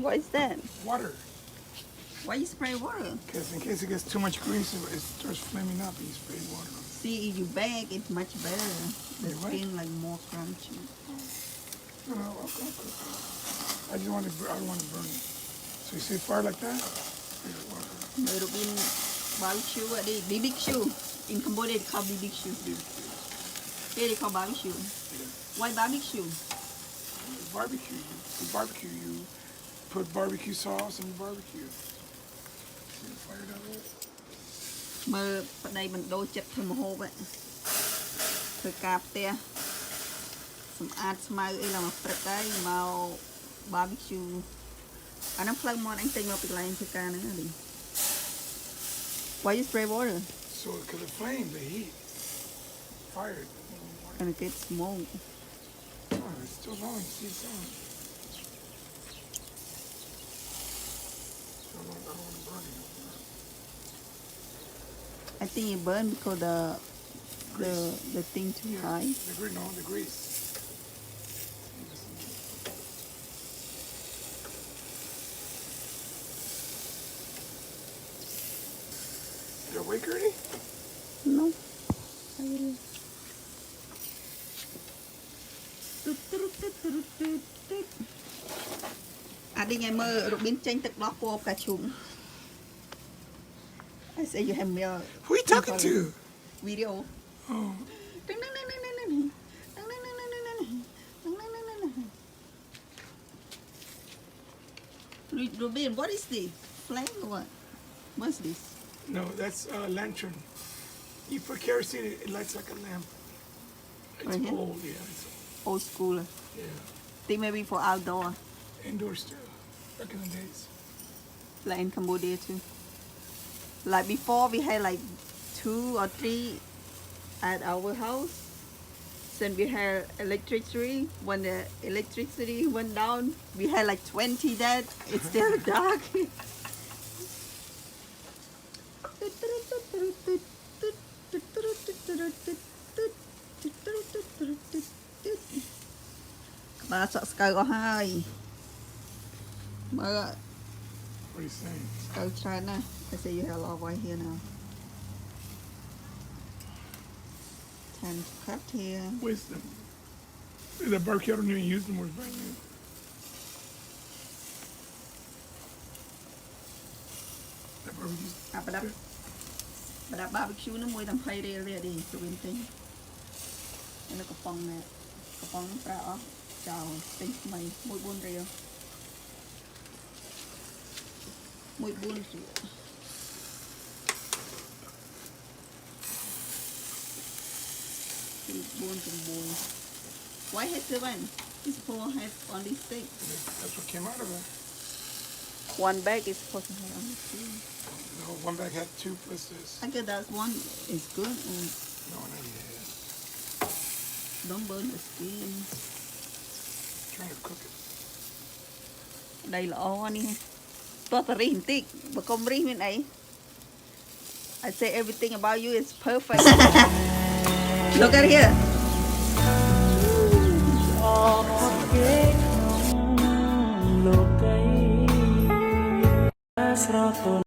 What is that? Water. Why you spray water? Because in case it gets too much grease, it starts flaming up and you spray water on it. See, if you bag, it's much better. The Wait, what? skin like more crunchy. No, I'll cook it. I don't want to burn it. So you see fire like that? May Robin barbecue at the BBQ. In Cambodia, they call BBQ. Here they call barbecue. Yeah. Why barbecue? Barbecue. You put barbecue sauce and you barbecue. See the fire down there? មើលប្តីបណ្ដូរចិត្តធ្វើម្ហូបធ្វើការផ្ទះសម្អាតស្មៅអីឡើងមកព្រឹកហើយមក barbecue អាហ្នឹងផ្លូវមាត់អញទិញមកពីកន្លែងធ្វើការហ្នឹងណា Why you spray water? So because the flame, the heat, fire. And it gets smoke. Oh, it's still going. See, it's on. I don't want to burn it. I think it burned because the thing too high. The grease. You awake already? No. I think I mơ Robin chanhទឹកដោះពណ៌ផ្កាឈូក I say you have milk. Who are you talking to? Video. Oh. Robin, what is this? Flame or what? What's this? No, that's a lantern. You put kerosene, it lights like a lamp. It's Right here? old, yeah. It's Old school. yeah. Think maybe for outdoor. Indoors too, back in the days. Like in Cambodia too. Like before we had like 2 or 3 at our house. Then we had electricity. When the electricity went down, we had like 20 dead. It's still dark. Bà sợ sky có hai. Mà What are you saying? sky China. I say you have a lot right here now. 10 cut here. Wisdom. The barbecue, I don't even use them, it's brand new. That barbecue's Bà đập barbecue nó mùi tầm play đi đi tụi mình tính. Nó có phong nè. Có phong nó ra off. Chào tính mày mùi buôn rìa. Mùi buôn rìa. Buôn. Why has 7? It's 4 has only 6. That's what came out of it. One bag is supposed to have only 2. No, one bag had 2 plus this. I guess that one is good. No, not yet. Don't burn the skin. Trying to cook it. Đây là ô anh to tari hintik bakom ri min ai. I say everything about you is perfect. Look at here.